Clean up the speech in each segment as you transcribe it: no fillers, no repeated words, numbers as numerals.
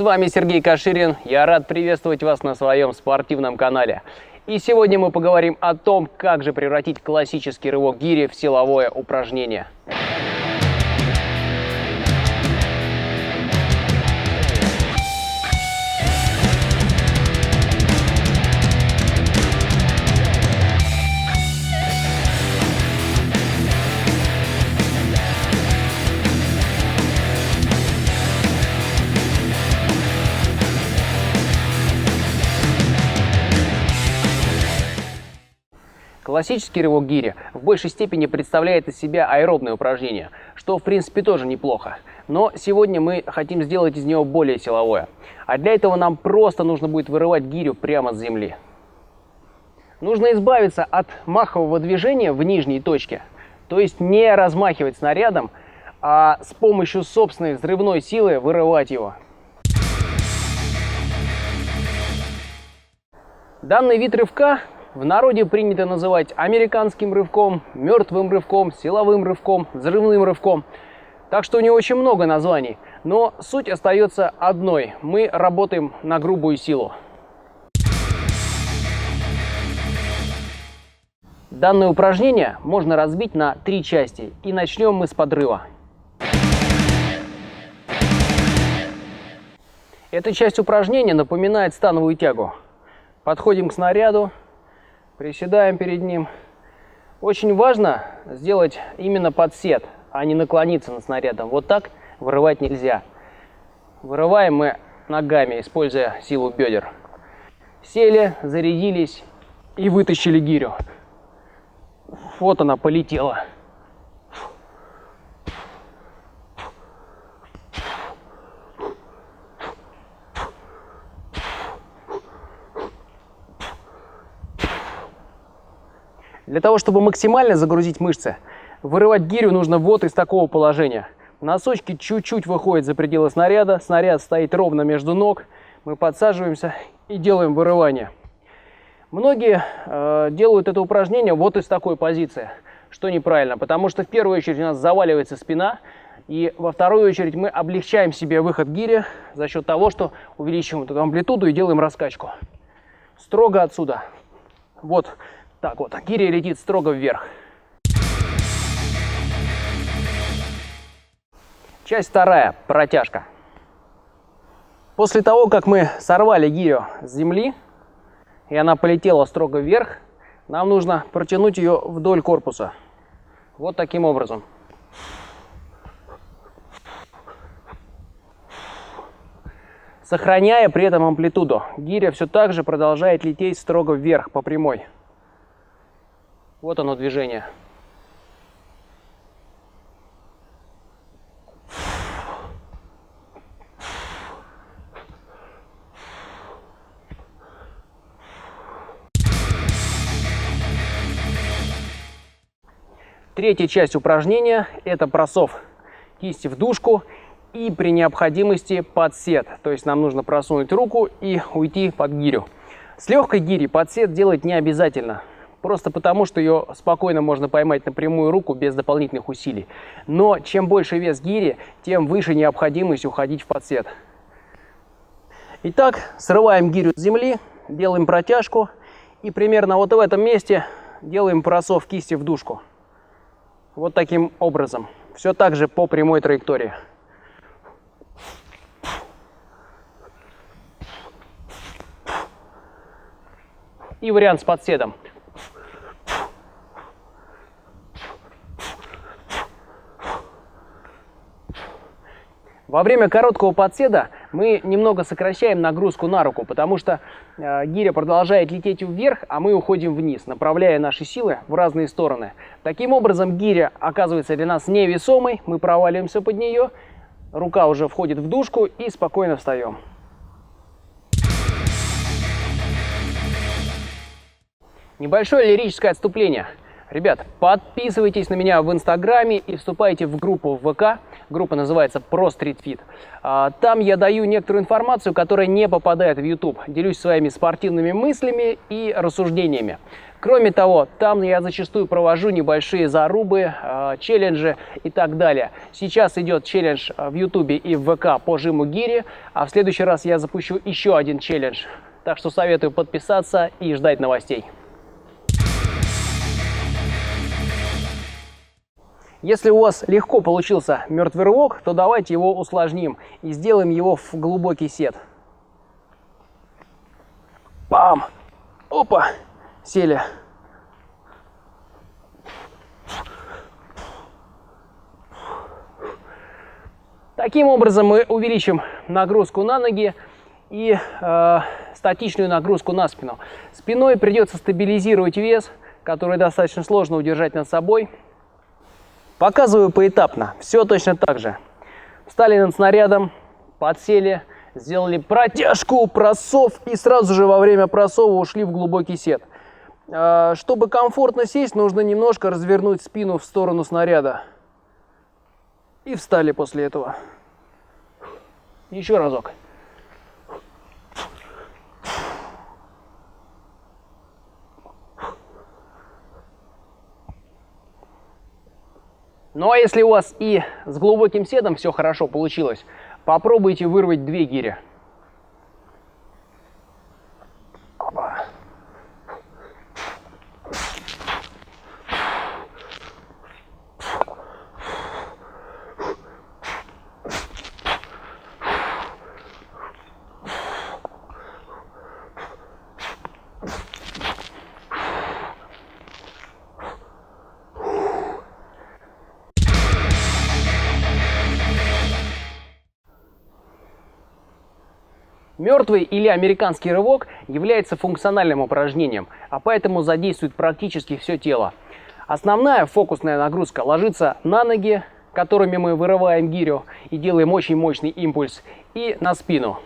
вами Сергей Каширин. Я рад приветствовать вас на своем спортивном канале. И сегодня мы поговорим о том, как же превратить классический рывок гири в силовое упражнение. Классический рывок гири в большей степени представляет из себя аэробное упражнение, что в принципе тоже неплохо. Но сегодня мы хотим сделать из него более силовое. А для этого нам просто нужно будет вырывать гирю прямо с земли. Нужно избавиться от махового движения в нижней точке, то есть не размахивать снарядом, а с помощью собственной взрывной силы вырывать его. Данный вид рывка в народе принято называть американским рывком, мертвым рывком, силовым рывком, взрывным рывком. Так что у него очень много названий, но суть остается одной. Мы работаем на грубую силу. Данное упражнение можно разбить на 3 части, и начнем мы с подрыва. Эта часть упражнения напоминает становую тягу. Подходим к снаряду. Приседаем перед ним. Очень важно сделать именно подсед, а не наклониться над снарядом. Вот так вырывать нельзя. Вырываем мы ногами, используя силу бедер. Сели, зарядились и вытащили гирю. Вот она полетела. Для того, чтобы максимально загрузить мышцы, вырывать гирю нужно вот из такого положения. Носочки чуть-чуть выходят за пределы снаряда, снаряд стоит ровно между ног, мы подсаживаемся и делаем вырывание. Многие делают это упражнение вот из такой позиции, что неправильно, потому что в первую очередь у нас заваливается спина, и во вторую очередь мы облегчаем себе выход гири за счет того, что увеличиваем эту амплитуду и делаем раскачку. Строго отсюда. Вот. Так вот, гиря летит строго вверх. Часть вторая, протяжка. После того, как мы сорвали гирю с земли, и она полетела строго вверх, нам нужно протянуть ее вдоль корпуса. Вот таким образом. Сохраняя при этом амплитуду, гиря все так же продолжает лететь строго вверх по прямой. Вот оно движение. Третья часть упражнения – это просов кисти в дужку и при необходимости подсед. То есть нам нужно просунуть руку и уйти под гирю. С легкой гири подсед делать не обязательно. Просто потому, что ее спокойно можно поймать на прямую руку без дополнительных усилий. Но чем больше вес гири, тем выше необходимость уходить в подсед. Итак, срываем гирю с земли, делаем протяжку. И примерно вот в этом месте делаем просов кисти в дужку. Вот таким образом. Все так же по прямой траектории. И вариант с подседом. Во время короткого подседа мы немного сокращаем нагрузку на руку, потому что гиря продолжает лететь вверх, а мы уходим вниз, направляя наши силы в разные стороны. Таким образом, гиря оказывается для нас невесомой, мы проваливаемся под нее, рука уже входит в дужку и спокойно встаем. Небольшое лирическое отступление. Ребят, подписывайтесь на меня в Инстаграме и вступайте в группу в ВК. Группа называется Pro Street Fit. Там я даю некоторую информацию, которая не попадает в YouTube. Делюсь своими спортивными мыслями и рассуждениями. Кроме того, там я зачастую провожу небольшие зарубы, челленджи и так далее. Сейчас идет челлендж в YouTube и в ВК по жиму гири, а в следующий раз я запущу еще один челлендж. Так что советую подписаться и ждать новостей. Если у вас легко получился мертвый рывок, то давайте его усложним и сделаем его в глубокий сет. Бам! Опа! Сели. Таким образом мы увеличим нагрузку на ноги и статичную нагрузку на спину. Спиной придется стабилизировать вес, который достаточно сложно удержать над собой. Показываю поэтапно. Все точно так же. Встали над снарядом, подсели, сделали протяжку, просов и сразу же во время просова ушли в глубокий сет. Чтобы комфортно сесть, нужно немножко развернуть спину в сторону снаряда. И встали после этого. Еще разок. Ну а если у вас и с глубоким седом все хорошо получилось, попробуйте вырвать 2 гири. Мертвый или американский рывок является функциональным упражнением, а поэтому задействует практически все тело. Основная фокусная нагрузка ложится на ноги, которыми мы вырываем гирю и делаем очень мощный импульс, и на спину.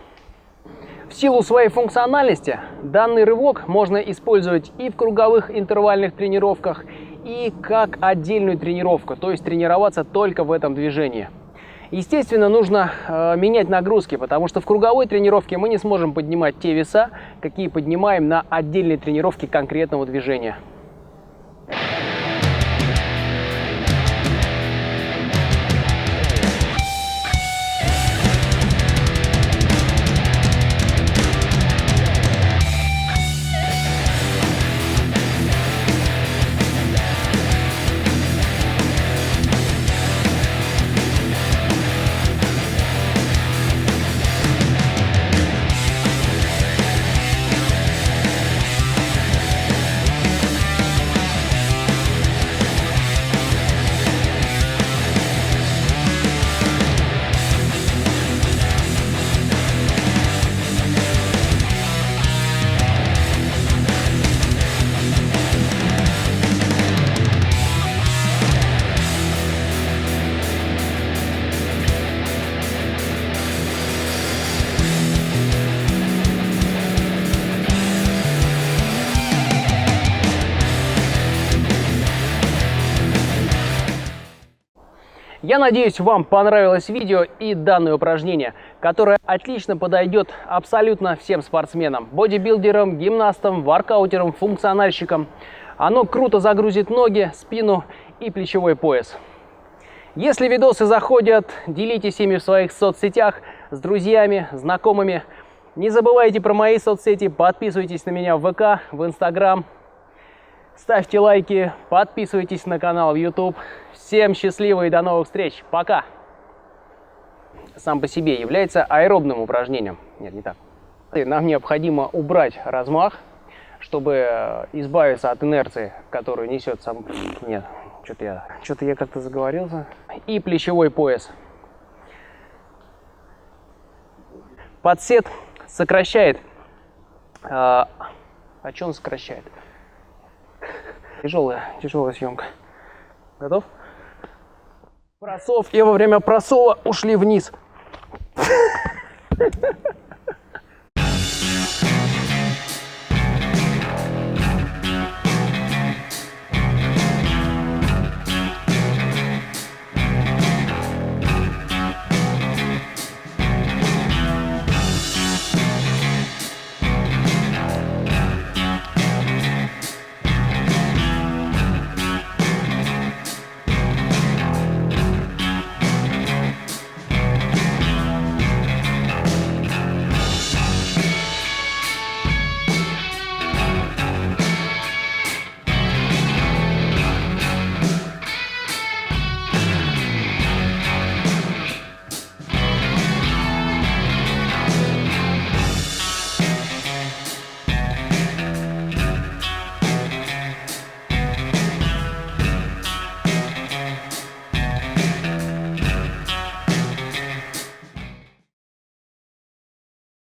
В силу своей функциональности данный рывок можно использовать и в круговых интервальных тренировках, и как отдельную тренировку, то есть тренироваться только в этом движении. Естественно, нужно менять нагрузки, потому что в круговой тренировке мы не сможем поднимать те веса, какие поднимаем на отдельной тренировке конкретного движения. Я надеюсь, вам понравилось видео и данное упражнение, которое отлично подойдет абсолютно всем спортсменам, бодибилдерам, гимнастам, воркаутерам, функциональщикам. Оно круто загрузит ноги, спину и плечевой пояс. Если видосы заходят, делитесь ими в своих соцсетях с друзьями, знакомыми. Не забывайте про мои соцсети, подписывайтесь на меня в ВК, в Инстаграм. Ставьте лайки, подписывайтесь на канал в YouTube. Всем счастливо и до новых встреч. Пока! Сам по себе является аэробным упражнением. Нет, не так. Нам необходимо убрать размах, чтобы избавиться от инерции, которую несет сам... Нет, что-то я как-то заговорился. И плечевой пояс. Подсет сокращает. А что он сокращает? Тяжелая съемка. Готов? Просов. И во время просова ушли вниз.